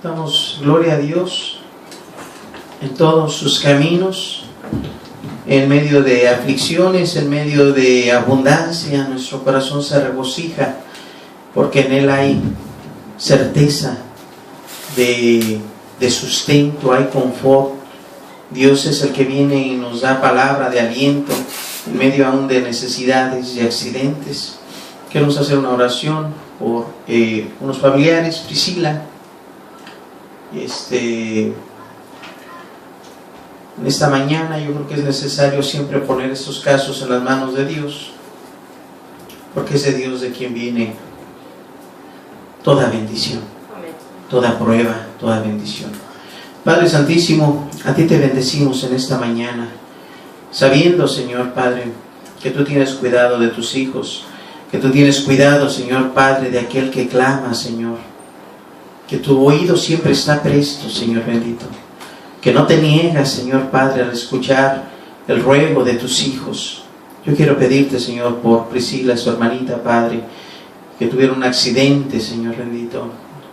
Damos gloria a Dios en todos sus caminos, en medio de aflicciones, en medio de abundancia. Nuestro corazón se regocija porque en Él hay certeza de sustento, hay confort. Dios es el que viene y nos da palabra de aliento en medio aún de necesidades y accidentes. Queremos hacer una oración por unos familiares. Priscila, en esta mañana yo creo que es necesario siempre poner estos casos en las manos de Dios, porque es de Dios de quien viene toda bendición, toda prueba, toda bendición. Padre Santísimo, a ti te bendecimos en esta mañana, sabiendo, Señor Padre, que tú tienes cuidado de tus hijos, que tú tienes cuidado, Señor Padre, de aquel que clama, Señor, que tu oído siempre está presto, Señor bendito, que no te niegas, Señor Padre, al escuchar el ruego de tus hijos. Yo quiero pedirte, Señor, por Priscila, su hermanita, Padre, que tuviera un accidente, Señor bendito.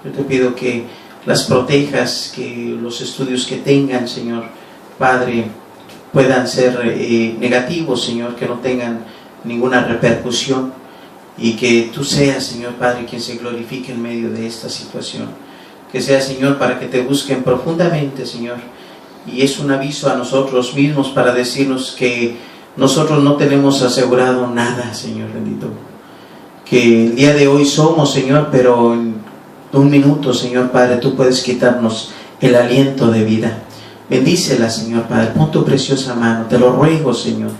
Yo te pido que las protejas, que los estudios que tengan, Señor Padre, puedan ser negativos, Señor, que no tengan ninguna repercusión, y que tú seas, Señor Padre, quien se glorifique en medio de esta situación. Que sea, Señor, para que te busquen profundamente, Señor. Y es un aviso a nosotros mismos para decirnos que nosotros no tenemos asegurado nada, Señor bendito. Que el día de hoy somos, Señor, pero en un minuto, Señor Padre, tú puedes quitarnos el aliento de vida. Bendícela, Señor Padre, pon tu preciosa mano, te lo ruego, Señor,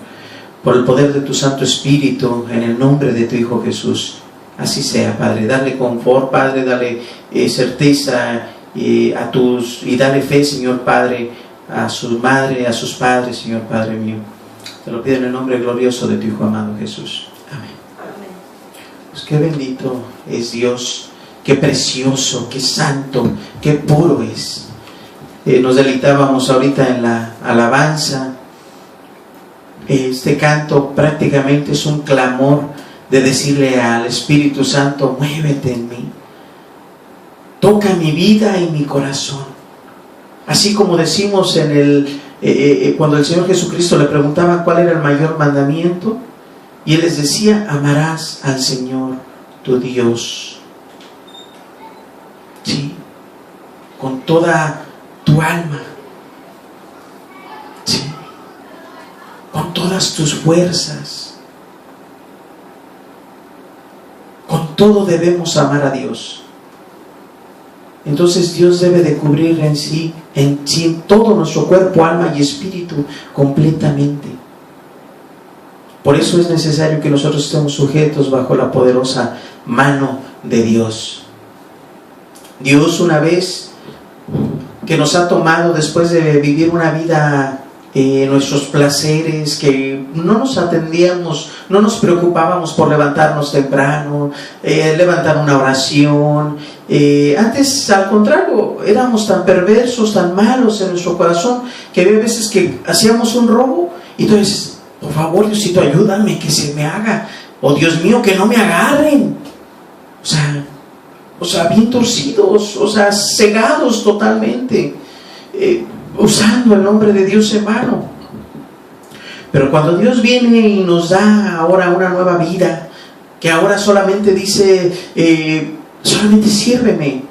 por el poder de tu Santo Espíritu, en el nombre de tu Hijo Jesús. Así sea, Padre. Dale confort, Padre, dale certeza y dale fe, Señor Padre, a su madre, a sus padres, Señor Padre mío. Te lo pido en el nombre glorioso de tu Hijo amado Jesús. Amén. Amén. Pues qué bendito es Dios, qué precioso, qué santo, qué puro es. Nos deleitábamos ahorita en la alabanza. Este canto prácticamente es un clamor de decirle al Espíritu Santo: muévete en mí, toca mi vida y mi corazón. Así como decimos cuando el Señor Jesucristo le preguntaba cuál era el mayor mandamiento, y Él les decía: amarás al Señor tu Dios, sí, con toda tu alma, sí, con todas tus fuerzas. Con todo debemos amar a Dios. Entonces Dios debe de cubrir en sí todo nuestro cuerpo, alma y espíritu completamente. Por eso es necesario que nosotros estemos sujetos bajo la poderosa mano de Dios. Dios, una vez que nos ha tomado después de vivir una vida nuestros placeres, que no nos atendíamos, no nos preocupábamos por levantarnos temprano, levantar una oración. Antes, al contrario, éramos tan perversos, tan malos en nuestro corazón, que había veces que hacíamos un robo y entonces: por favor, Diosito, ayúdame, que se me haga. Oh, Dios mío, que no me agarren. O sea, bien torcidos, cegados totalmente, usando el nombre de Dios en vano. Pero cuando Dios viene y nos da ahora una nueva vida, que ahora solamente dice: solamente sírveme,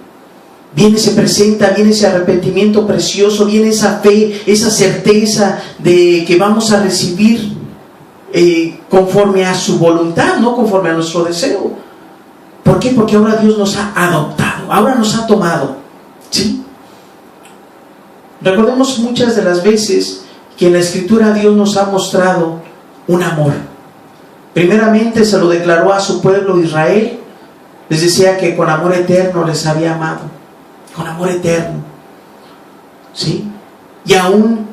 se presenta, viene ese arrepentimiento precioso, viene esa fe, esa certeza de que vamos a recibir conforme a su voluntad, no conforme a nuestro deseo. ¿Por qué? Porque ahora Dios nos ha adoptado, ahora nos ha tomado, ¿sí? Recordemos muchas de las veces que en la Escritura Dios nos ha mostrado un amor. Primeramente se lo declaró a su pueblo Israel. Les decía que con amor eterno les había amado, con amor eterno, ¿sí? Y aún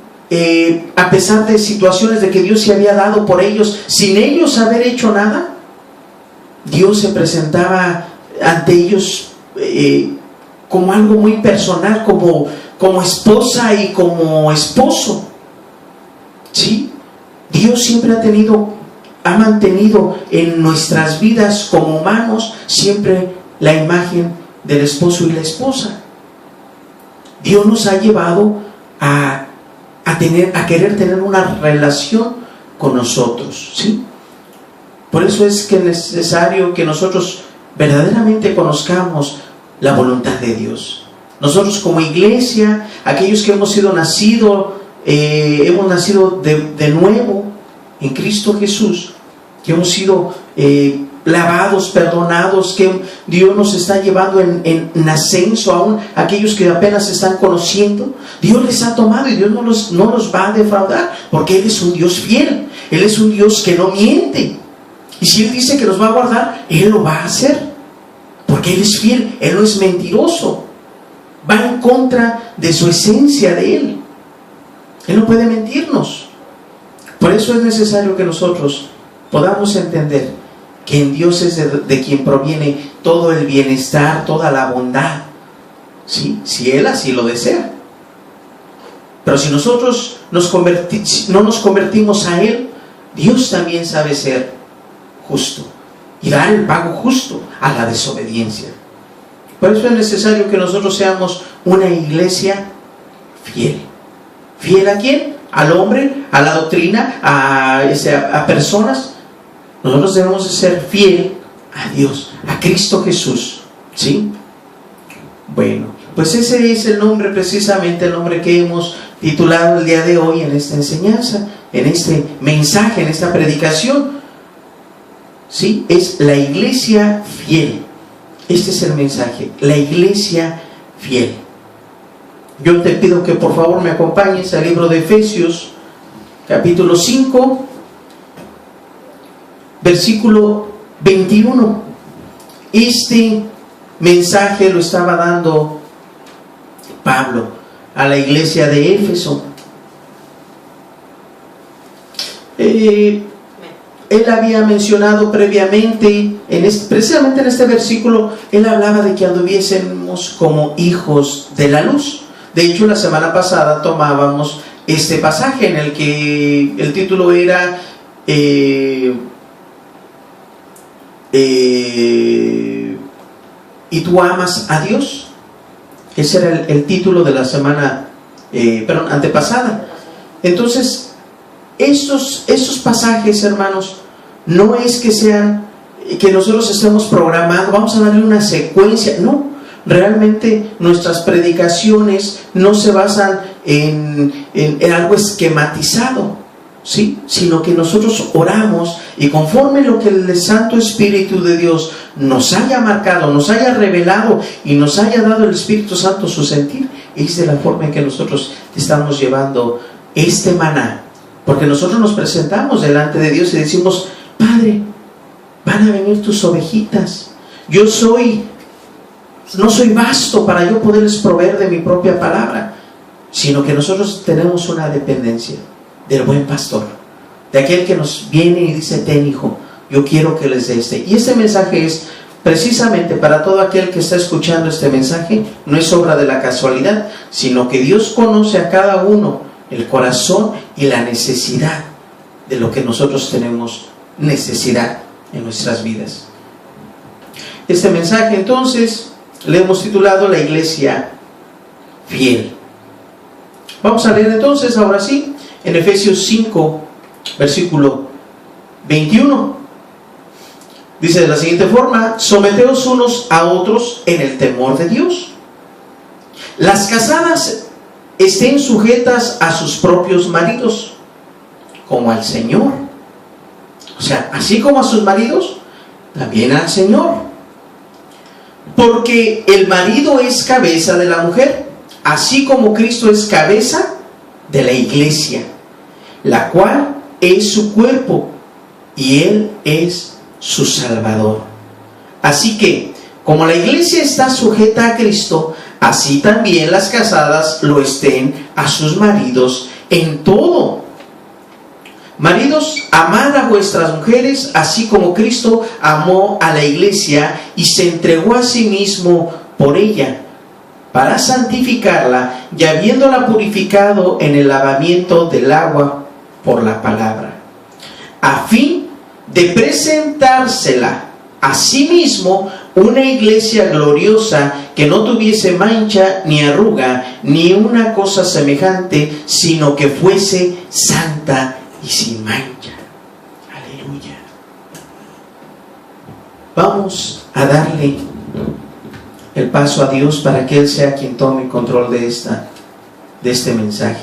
a pesar de situaciones de que Dios se había dado por ellos, sin ellos haber hecho nada, Dios se presentaba ante ellos como algo muy personal, como esposa y como esposo, ¿sí? Dios siempre ha mantenido en nuestras vidas como humanos siempre la imagen del esposo y la esposa. Dios nos ha llevado a querer tener una relación con nosotros, ¿sí? Por eso es que es necesario que nosotros verdaderamente conozcamos la voluntad de Dios. Nosotros como iglesia, aquellos que hemos nacido de nuevo en Cristo Jesús, que hemos sido lavados, perdonados, que Dios nos está llevando en ascenso, aún aquellos que apenas se están conociendo, Dios les ha tomado y Dios no los va a defraudar, porque Él es un Dios fiel, Él es un Dios que no miente, y si Él dice que nos va a guardar, Él lo va a hacer, porque Él es fiel, Él no es mentiroso, va en contra de su esencia de Él, Él no puede mentirnos. Por eso es necesario que nosotros podamos entender que en Dios es de quien proviene todo el bienestar, toda la bondad, ¿sí? Si Él así lo desea. Pero si nosotros no nos convertimos a Él, Dios también sabe ser justo y dar el pago justo a la desobediencia. Por eso es necesario que nosotros seamos una iglesia fiel. ¿Fiel a quién? Al hombre, a la doctrina, a personas. Nosotros debemos de ser fiel a Dios, a Cristo Jesús, ¿sí? Bueno, pues ese es el nombre, precisamente el nombre que hemos titulado el día de hoy en esta enseñanza, en este mensaje, en esta predicación, ¿sí? Es la iglesia fiel. Este es el mensaje, la iglesia fiel. Yo te pido que por favor me acompañes al libro de Efesios, capítulo 5, versículo 21. Este mensaje lo estaba dando Pablo a la iglesia de Éfeso. Él había mencionado previamente, precisamente en este versículo, él hablaba de que anduviésemos como hijos de la luz. De hecho, la semana pasada tomábamos este pasaje en el que el título era ¿y tú amas a Dios? Ese era el título de la semana antepasada. Entonces, estos pasajes, hermanos, no es que sean que nosotros estemos programando, vamos a darle una secuencia, no. Realmente nuestras predicaciones no se basan en algo esquematizado, ¿sí? Sino que nosotros oramos y conforme lo que el Santo Espíritu de Dios nos haya marcado, nos haya revelado y nos haya dado el Espíritu Santo su sentir, es de la forma en que nosotros estamos llevando este maná. Porque nosotros nos presentamos delante de Dios y decimos: Padre, van a venir tus ovejitas, no soy vasto para yo poderles proveer de mi propia palabra, sino que nosotros tenemos una dependencia del buen pastor, de aquel que nos viene y dice: ten, hijo, yo quiero que les dé este. Y este mensaje es precisamente para todo aquel que está escuchando este mensaje. No es obra de la casualidad, sino que Dios conoce a cada uno el corazón y la necesidad de lo que nosotros tenemos necesidad en nuestras vidas. Este mensaje entonces le hemos titulado La iglesia fiel. Vamos a leer entonces ahora sí en Efesios 5 versículo 21. Dice de la siguiente forma: someteos unos a otros en el temor de Dios. Las casadas estén sujetas a sus propios maridos como al Señor. O sea, así como a sus maridos, también al Señor. Porque el marido es cabeza de la mujer, así como Cristo es cabeza de la iglesia, la cual es su cuerpo, y Él es su Salvador. Así que, como la iglesia está sujeta a Cristo, así también las casadas lo estén a sus maridos en todo. Maridos, amad a vuestras mujeres, así como Cristo amó a la iglesia y se entregó a sí mismo por ella, para santificarla y habiéndola purificado en el lavamiento del agua por la palabra, a fin de presentársela a sí mismo una iglesia gloriosa que no tuviese mancha ni arruga ni una cosa semejante, sino que fuese santa y sin mancha. Aleluya. Vamos a darle el paso a Dios para que Él sea quien tome control de este mensaje.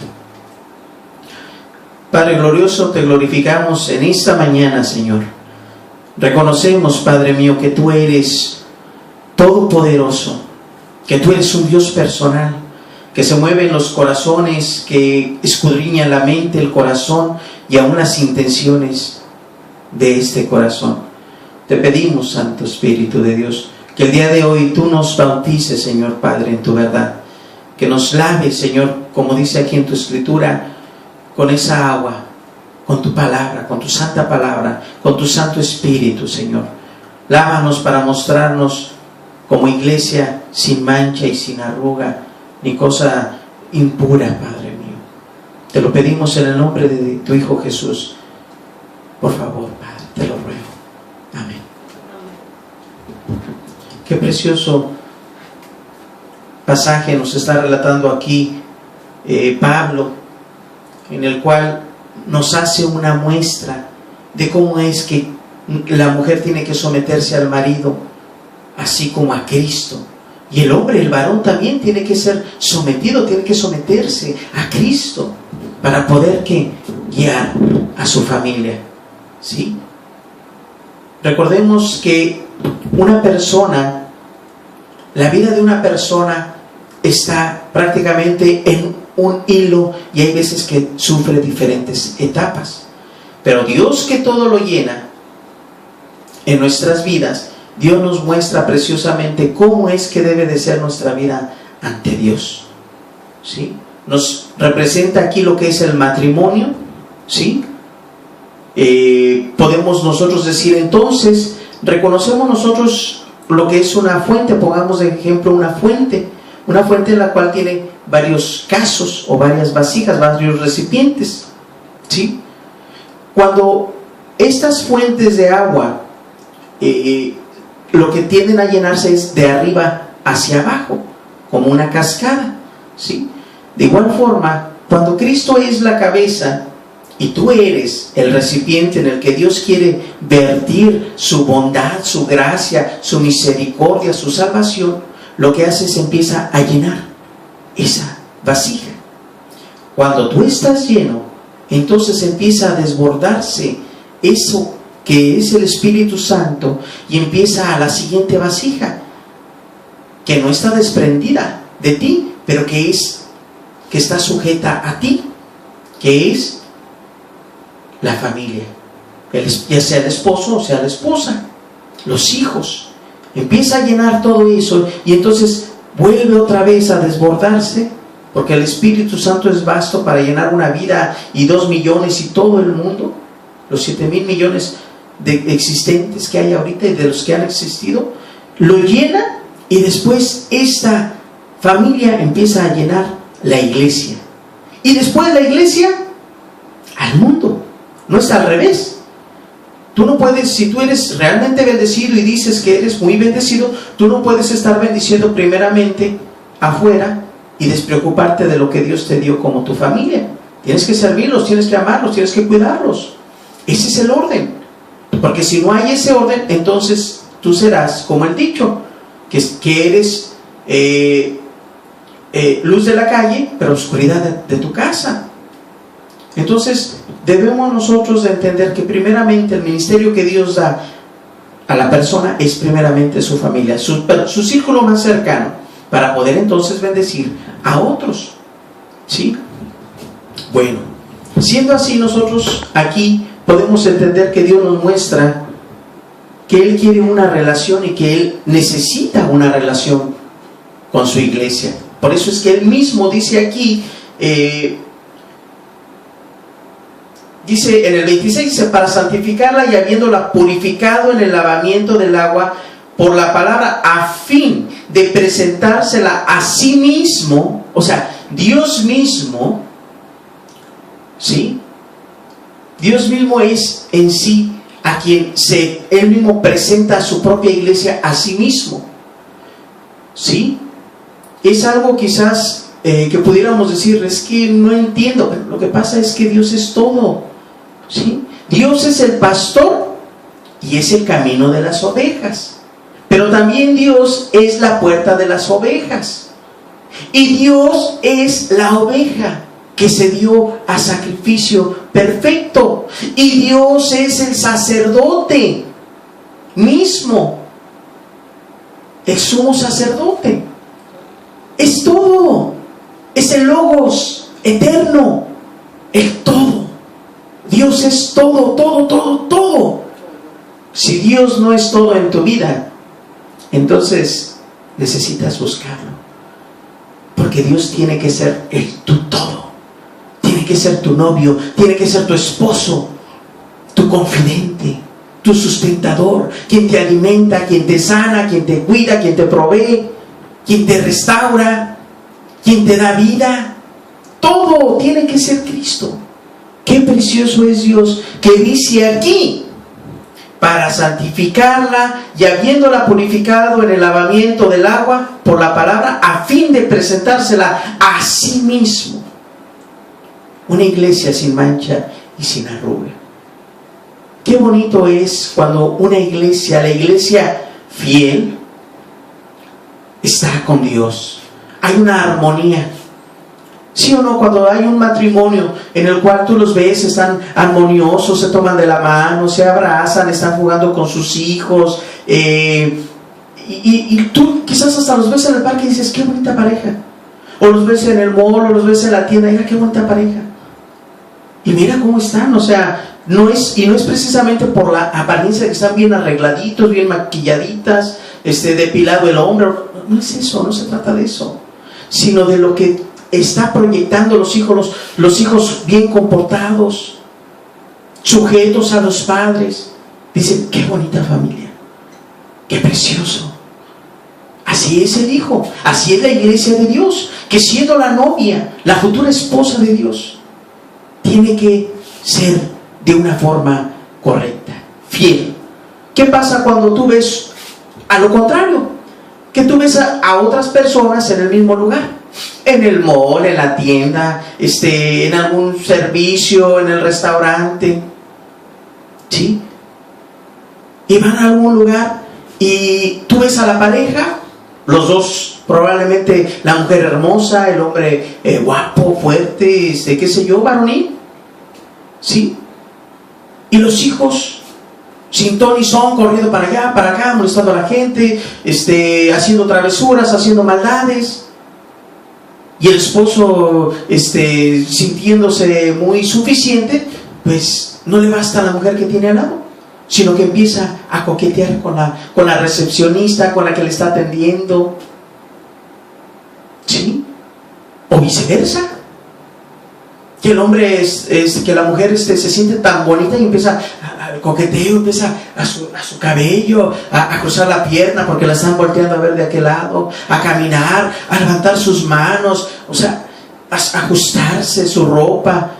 Padre glorioso, te glorificamos en esta mañana, Señor. Reconocemos, Padre mío, que tú eres todopoderoso, que tú eres un Dios personal, que se mueve en los corazones, que escudriña la mente, el corazón y aún las intenciones de este corazón. Te pedimos, Santo Espíritu de Dios, que el día de hoy tú nos bautices, Señor Padre, en tu verdad, que nos laves, Señor, como dice aquí en tu Escritura, con esa agua, con tu palabra, con tu santa palabra, con tu Santo Espíritu, Señor. Lávanos para mostrarnos como iglesia sin mancha y sin arruga, ni cosa impura, Padre mío. Te lo pedimos en el nombre de tu Hijo Jesús. Por favor, Padre, te lo ruego. Amén. Qué precioso pasaje nos está relatando aquí Pablo, en el cual nos hace una muestra de cómo es que la mujer tiene que someterse al marido, así como a Cristo. Y el hombre, el varón, también tiene que ser sometido, tiene que someterse a Cristo para poder guiar a su familia. ¿Sí? Recordemos que una persona, la vida de una persona está prácticamente en un hilo y hay veces que sufre diferentes etapas. Pero Dios, que todo lo llena en nuestras vidas, Dios nos muestra preciosamente cómo es que debe de ser nuestra vida ante Dios. ¿Sí? Nos representa aquí lo que es el matrimonio. ¿Sí? Podemos nosotros decir entonces, reconocemos nosotros lo que es una fuente, pongamos de ejemplo una fuente en la cual tiene varios casos o varias vasijas, varios recipientes. ¿Sí? Cuando estas fuentes de agua lo que tienden a llenarse es de arriba hacia abajo, como una cascada. ¿Sí? De igual forma, cuando Cristo es la cabeza y tú eres el recipiente en el que Dios quiere vertir su bondad, su gracia, su misericordia, su salvación, lo que hace es empieza a llenar esa vasija. Cuando tú estás lleno, entonces empieza a desbordarse eso que es el Espíritu Santo y empieza a la siguiente vasija, que no está desprendida de ti, pero que está sujeta a ti, que es la familia, ya sea el esposo o sea la esposa, los hijos. Empieza a llenar todo eso y entonces vuelve otra vez a desbordarse, porque el Espíritu Santo es vasto para llenar una vida y 2 millones y todo el mundo, los 7,000 millones de existentes que hay ahorita y de los que han existido, lo llena y después esta familia empieza a llenar la iglesia y después la iglesia al mundo. No es al revés. Tú no puedes, si tú eres realmente bendecido y dices que eres muy bendecido, tú no puedes estar bendiciendo primeramente afuera y despreocuparte de lo que Dios te dio como tu familia. Tienes que servirlos, tienes que amarlos, tienes que cuidarlos. Ese es el orden. Porque si no hay ese orden, entonces tú serás como el dicho, que eres luz de la calle, pero oscuridad de tu casa. Entonces debemos nosotros de entender que primeramente el ministerio que Dios da a la persona es primeramente su familia, su círculo más cercano, para poder entonces bendecir a otros. ¿Sí? Bueno, siendo así, nosotros aquí podemos entender que Dios nos muestra que Él quiere una relación y que Él necesita una relación con su iglesia. Por eso es que Él mismo dice aquí, dice en el 26, dice, para santificarla y habiéndola purificado en el lavamiento del agua por la palabra, a fin de presentársela a sí mismo, o sea, Dios mismo, ¿sí? Dios mismo es en sí a quien él mismo presenta a su propia iglesia a sí mismo. ¿Sí? Es algo quizás que pudiéramos decir, es que no entiendo, pero lo que pasa es que Dios es todo. ¿Sí? Dios es el pastor y es el camino de las ovejas, pero también Dios es la puerta de las ovejas, y Dios es la oveja que se dio a sacrificio perfecto, y Dios es el sacerdote mismo, el sumo sacerdote. Es todo, es el Logos eterno, el todo. Dios es todo, todo, todo, todo. Si Dios no es todo en tu vida, entonces necesitas buscarlo, porque Dios tiene que ser tu todo. Tiene que ser tu novio, tiene que ser tu esposo, tu confidente, tu sustentador, quien te alimenta, quien te sana, quien te cuida, quien te provee, quien te restaura, quien te da vida. Todo tiene que ser Cristo. Qué precioso es Dios, que dice aquí, para santificarla y habiéndola purificado en el lavamiento del agua por la palabra, a fin de presentársela a sí mismo, una iglesia sin mancha y sin arruga. Qué bonito es cuando una iglesia, la iglesia fiel, está con Dios. Hay una armonía. ¿Sí o no? Cuando hay un matrimonio en el cual tú los ves, están armoniosos, se toman de la mano, se abrazan, están jugando con sus hijos, y tú quizás hasta los ves en el parque y dices, qué bonita pareja. O los ves en el mall, o los ves en la tienda, mira qué bonita pareja. Y mira cómo están, o sea, no es precisamente por la apariencia de que están bien arregladitos, bien maquilladitas, depilado el hombro. No es eso, no se trata de eso, sino de lo que está proyectando los hijos bien comportados, sujetos a los padres. Dicen, qué bonita familia, qué precioso. Así es el hijo, así es la iglesia de Dios, que siendo la novia, la futura esposa de Dios, tiene que ser de una forma correcta, fiel. ¿Qué pasa cuando tú ves a lo contrario? Que tú ves a otras personas en el mismo lugar, en el mall, en la tienda, en algún servicio, en el restaurante, ¿sí? Y van a algún lugar y tú ves a la pareja, los dos, probablemente la mujer hermosa, el hombre guapo, fuerte, qué sé yo, varonil, ¿sí? Y los hijos sin ton y son, corriendo para allá, para acá, molestando a la gente, haciendo travesuras, haciendo maldades. Y el esposo, sintiéndose muy suficiente, pues no le basta a la mujer que tiene al lado, sino que empieza a coquetear con la recepcionista, con la que le está atendiendo, ¿sí? O viceversa. Que el hombre, que la mujer se siente tan bonita y empieza al coqueteo, empieza a su cabello, a cruzar la pierna porque la están volteando a ver de aquel lado, a caminar, a levantar sus manos, o sea, a ajustarse su ropa.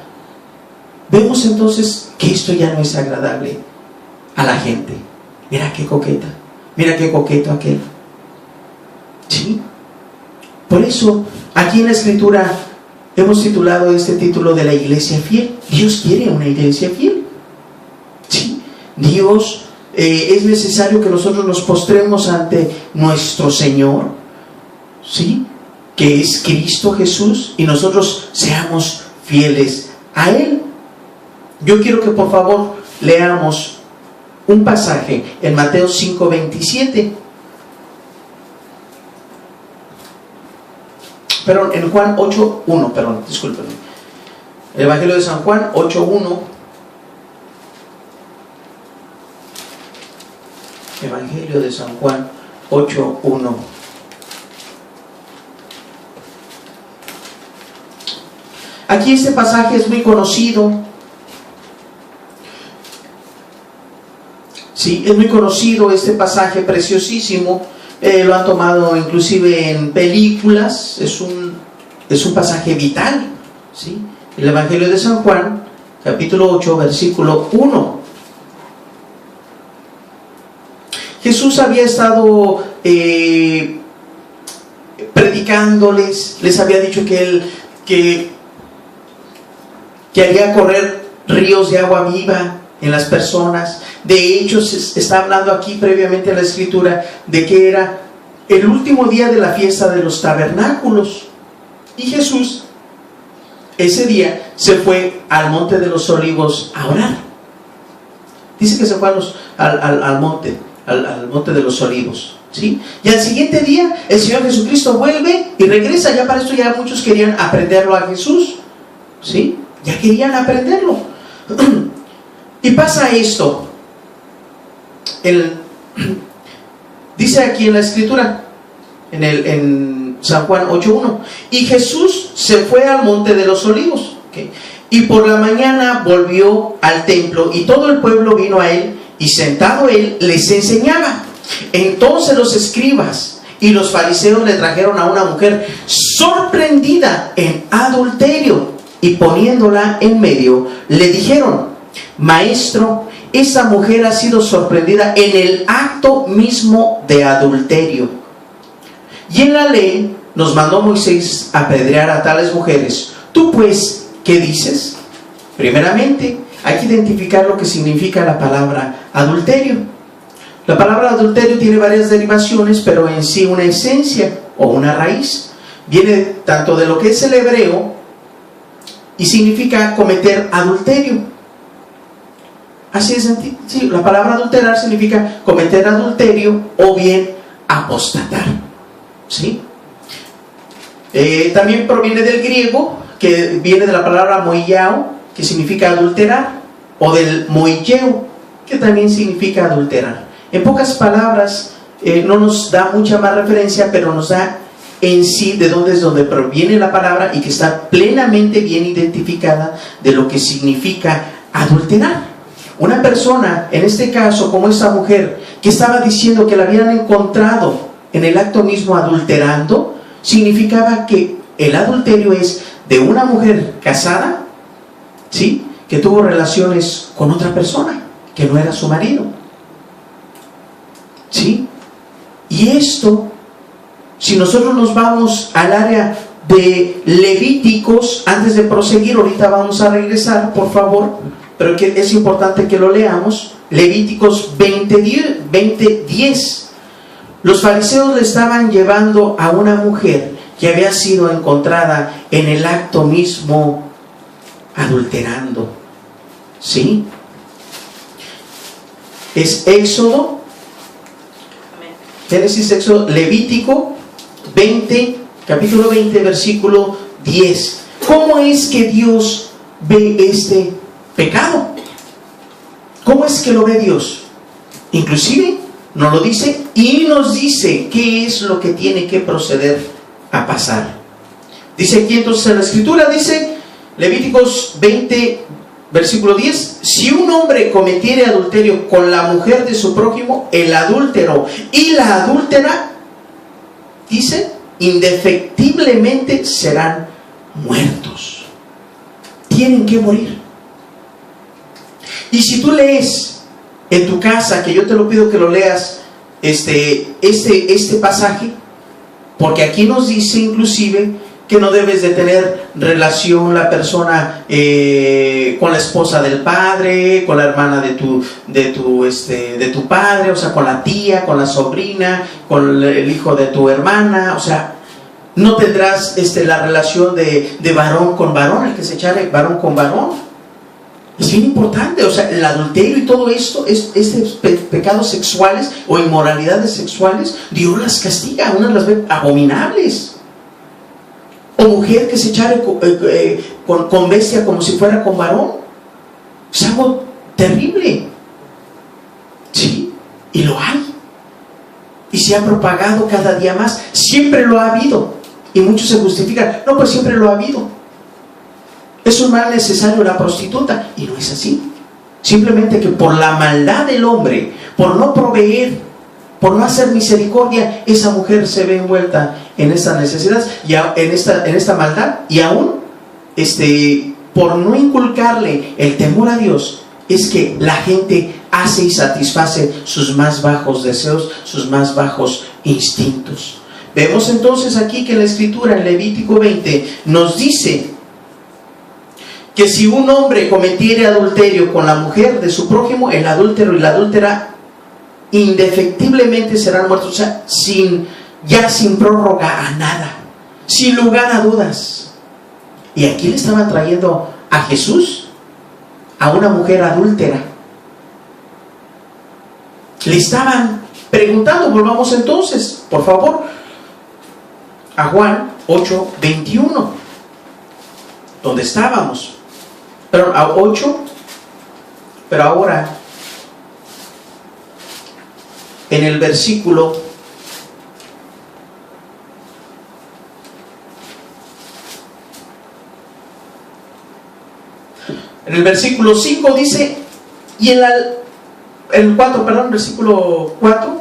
Vemos entonces que esto ya no es agradable a la gente. Mira qué coqueta, mira qué coqueto aquel. ¿Sí? Por eso, aquí en la Escritura hemos titulado este título de la iglesia fiel. Dios quiere una iglesia fiel. ¿Sí? Dios, es necesario que nosotros nos postremos ante nuestro Señor, ¿sí? Que es Cristo Jesús, y nosotros seamos fieles a Él. Yo quiero que por favor leamos un pasaje en Mateo 5:27. Perdón, en Juan 8:1, perdón, discúlpenme. El Evangelio de San Juan 8:1. Evangelio de San Juan 8:1. Aquí este pasaje es muy conocido. Sí, es muy conocido este pasaje preciosísimo. Lo han tomado inclusive en películas. Es un pasaje vital, ¿sí? El Evangelio de San Juan, capítulo 8, versículo 1. Jesús había estado predicándoles, les había dicho que haría correr ríos de agua viva en las personas. De hecho, se está hablando aquí previamente en la escritura de que era el último día de la fiesta de los tabernáculos, y Jesús ese día se fue al monte de los olivos a orar. Dice que se fue al monte de los olivos, ¿sí? Y al siguiente día el Señor Jesucristo vuelve y regresa. Ya para esto ya muchos querían aprenderlo a Jesús, ¿sí? Ya querían aprenderlo. Y pasa esto. Dice aquí en la escritura, en San Juan 8:1, y Jesús se fue al monte de los olivos, ¿okay? Y por la mañana volvió al templo, y todo el pueblo vino a él, y sentado él les enseñaba. Entonces los escribas y los fariseos le trajeron a una mujer sorprendida en adulterio, y poniéndola en medio le dijeron: Maestro, esa mujer ha sido sorprendida en el acto mismo de adulterio. Y en la ley nos mandó Moisés apedrear a tales mujeres. Tú pues, ¿qué dices? Primeramente, hay que identificar lo que significa la palabra adulterio. La palabra adulterio tiene varias derivaciones, pero en sí una esencia o una raíz. Viene tanto de lo que es el hebreo y significa cometer adulterio. Así es, sí, la palabra adulterar significa cometer adulterio o bien apostatar, ¿sí? También proviene del griego, que viene de la palabra moiao, que significa adulterar, o del moieo, que también significa adulterar. En pocas palabras, no nos da mucha más referencia, pero nos da en sí de dónde es donde proviene la palabra, y que está plenamente bien identificada de lo que significa adulterar. Una persona, en este caso como esa mujer, que estaba diciendo que la habían encontrado en el acto mismo adulterando, significaba que el adulterio es de una mujer casada, ¿sí?, que tuvo relaciones con otra persona que no era su marido, ¿sí? Y esto, si nosotros nos vamos al área de Levíticos, antes de proseguir, ahorita vamos a regresar, por favor, pero que es importante que lo leamos. Levíticos 20:10. Los fariseos le estaban llevando a una mujer que había sido encontrada en el acto mismo adulterando, ¿sí? Es Éxodo, Génesis, Éxodo, Levítico 20, capítulo 20, versículo 10. ¿Cómo es que Dios ve este pecado? ¿Cómo es que lo ve Dios? Inclusive nos lo dice y nos dice qué es lo que tiene que proceder a pasar. Dice aquí entonces en la escritura, dice Levíticos 20, versículo 10: si un hombre cometiere adulterio con la mujer de su prójimo, el adúltero y la adúltera, dice, indefectiblemente serán muertos. Tienen que morir. Y si tú lees en tu casa, que yo te lo pido que lo leas, este pasaje, porque aquí nos dice inclusive que no debes de tener relación la persona con la esposa del padre, con la hermana de tu padre, o sea, con la tía, con la sobrina, con el hijo de tu hermana, o sea, no tendrás la relación de varón con varón, el que se echare varón con varón. Es bien importante, o sea, el adulterio y todo esto, estos pecados sexuales o inmoralidades sexuales, Dios las castiga, unas las ve abominables. O mujer que se echare con bestia como si fuera con varón, es algo terrible, ¿sí? Y lo hay, y se ha propagado cada día más. Siempre lo ha habido, y muchos se justifican: no, pues siempre lo ha habido. Es un mal necesario la prostituta, y no es así. Simplemente que por la maldad del hombre, por no proveer, por no hacer misericordia, esa mujer se ve envuelta en esta necesidad, y en esta maldad, y aún por no inculcarle el temor a Dios, es que la gente hace y satisface sus más bajos deseos, sus más bajos instintos. Vemos entonces aquí que en la Escritura, en Levítico 20, nos dice que si un hombre cometiere adulterio con la mujer de su prójimo, el adúltero y la adúltera indefectiblemente serán muertos. O sea, sin prórroga a nada, sin lugar a dudas. Y aquí le estaban trayendo a Jesús a una mujer adúltera. Le estaban preguntando. Volvamos entonces, por favor, a Juan 8:21, donde estábamos. Perdón, a 8, pero ahora en el versículo 5 dice, y en el 4, perdón, versículo 4,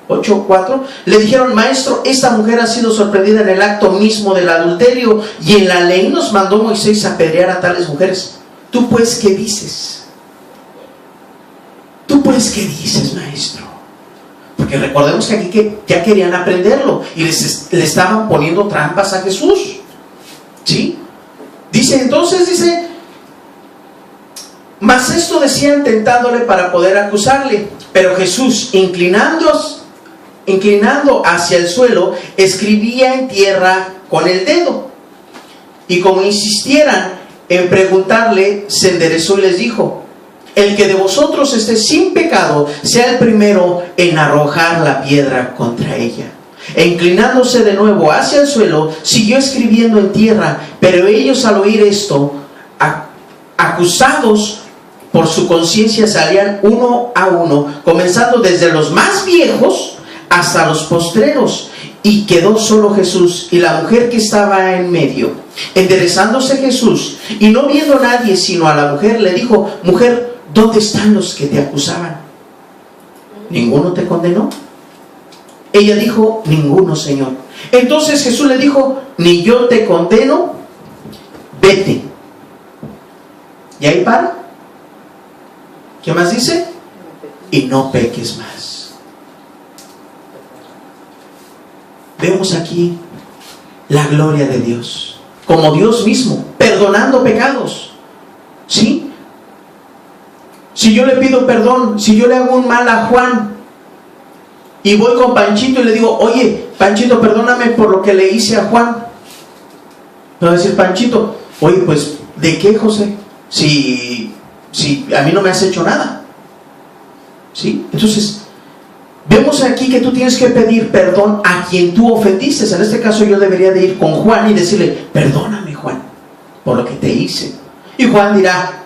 8:4, le dijeron: maestro, esta mujer ha sido sorprendida en el acto mismo del adulterio, y en la ley nos mandó Moisés apedrear a tales mujeres. ¿Tú pues qué dices? ¿Tú pues qué dices, maestro? Porque recordemos que aquí ya querían aprenderlo y le estaban poniendo trampas a Jesús, ¿sí? Dice, mas esto decían tentándole para poder acusarle. Pero Jesús, inclinando hacia el suelo, escribía en tierra con el dedo. Y como insistieran en preguntarle, se enderezó y les dijo: el que de vosotros esté sin pecado, sea el primero en arrojar la piedra contra ella. E inclinándose de nuevo hacia el suelo, siguió escribiendo en tierra. Pero ellos, al oír esto, acusados por su conciencia, salían uno a uno, comenzando desde los más viejos hasta los postreros. Y quedó solo Jesús y la mujer que estaba en medio. Enderezándose Jesús, y no viendo a nadie sino a la mujer, le dijo: mujer, ¿dónde están los que te acusaban? ¿Ninguno te condenó? Ella dijo: ninguno, Señor. Entonces Jesús le dijo: ni yo te condeno, vete. Y ahí para. ¿Qué más dice? Y no peques más. Vemos aquí la gloria de Dios, como Dios mismo, perdonando pecados, ¿sí? Si yo le pido perdón, si yo le hago un mal a Juan y voy con Panchito y le digo: oye, Panchito, perdóname por lo que le hice a Juan, me va a decir Panchito: oye, pues, ¿de qué, José? Si a mí no me has hecho nada, ¿sí? Entonces vemos aquí que tú tienes que pedir perdón a quien tú ofendiste. En este caso yo debería de ir con Juan y decirle: perdóname, Juan, por lo que te hice. Y Juan dirá: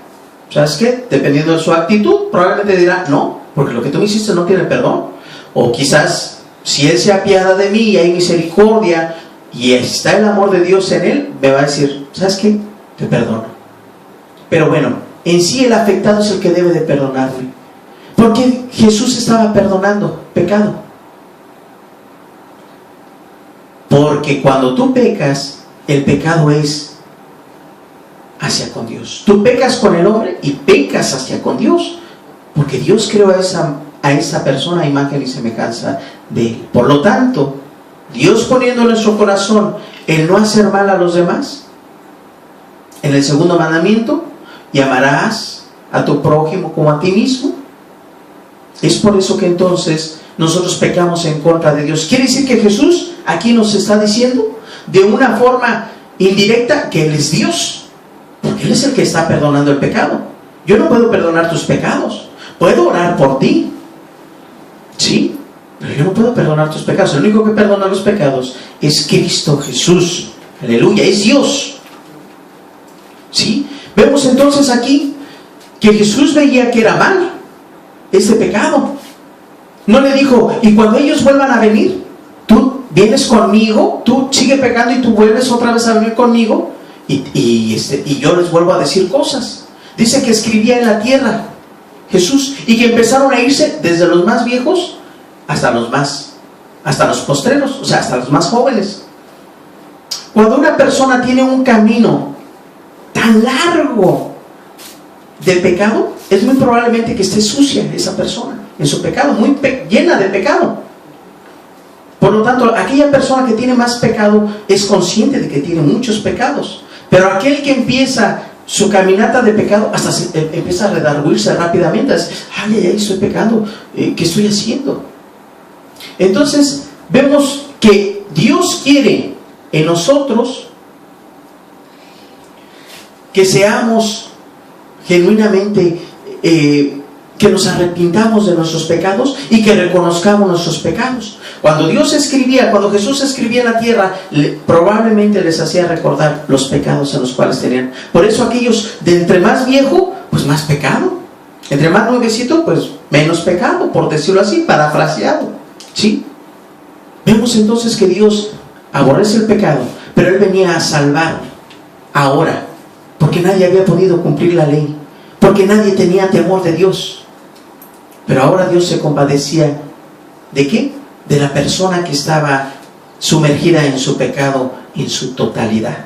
¿sabes qué? Dependiendo de su actitud, probablemente dirá: no, porque lo que tú me hiciste no tiene perdón. O quizás, si él se apiada de mí y hay misericordia y está el amor de Dios en él, me va a decir: ¿sabes qué? Te perdono. Pero bueno, en sí el afectado es el que debe de perdonarle, porque Jesús estaba perdonando pecado. Porque cuando tú pecas, el pecado es hacia con Dios. Tú pecas con el hombre y pecas hacia con Dios, porque Dios creó a esa persona a imagen y semejanza de él. Por lo tanto, Dios poniendo en nuestro corazón el no hacer mal a los demás, en el segundo mandamiento: y amarás a tu prójimo como a ti mismo. Es por eso que entonces nosotros pecamos en contra de Dios. Quiere decir que Jesús aquí nos está diciendo de una forma indirecta que Él es Dios, porque Él es el que está perdonando el pecado. Yo no puedo perdonar tus pecados, puedo orar por ti, sí, pero yo no puedo perdonar tus pecados. El único que perdona los pecados es Cristo Jesús. Aleluya, es Dios, ¿sí? Vemos entonces aquí que Jesús veía que era mal ese pecado. No le dijo: y cuando ellos vuelvan a venir, tú vienes conmigo, tú sigue pecando y tú vuelves otra vez a venir conmigo, y yo les vuelvo a decir cosas. Dice que escribía en la tierra Jesús, y que empezaron a irse desde los más viejos hasta los postreros, o sea, hasta los más jóvenes. Cuando una persona tiene un camino tan largo del pecado, es muy probablemente que esté sucia esa persona en su pecado, llena de pecado. Por lo tanto, aquella persona que tiene más pecado es consciente de que tiene muchos pecados. Pero aquel que empieza su caminata de pecado, hasta empieza a redarguirse rápidamente. Ay, estoy pecando, ¿qué estoy haciendo? Entonces, vemos que Dios quiere en nosotros que seamos genuinamente, que nos arrepintamos de nuestros pecados y que reconozcamos nuestros pecados. Cuando Jesús escribía en la tierra, probablemente les hacía recordar los pecados en los cuales tenían. Por eso aquellos de entre más viejo, pues más pecado. Entre más nuevecito, pues menos pecado, por decirlo así, parafraseado. ¿Sí? Vemos entonces que Dios aborrece el pecado, pero Él venía a salvar ahora, porque nadie había podido cumplir la ley, porque nadie tenía temor de Dios. Pero ahora Dios se compadecía ¿de qué? De la persona que estaba sumergida en su pecado en su totalidad.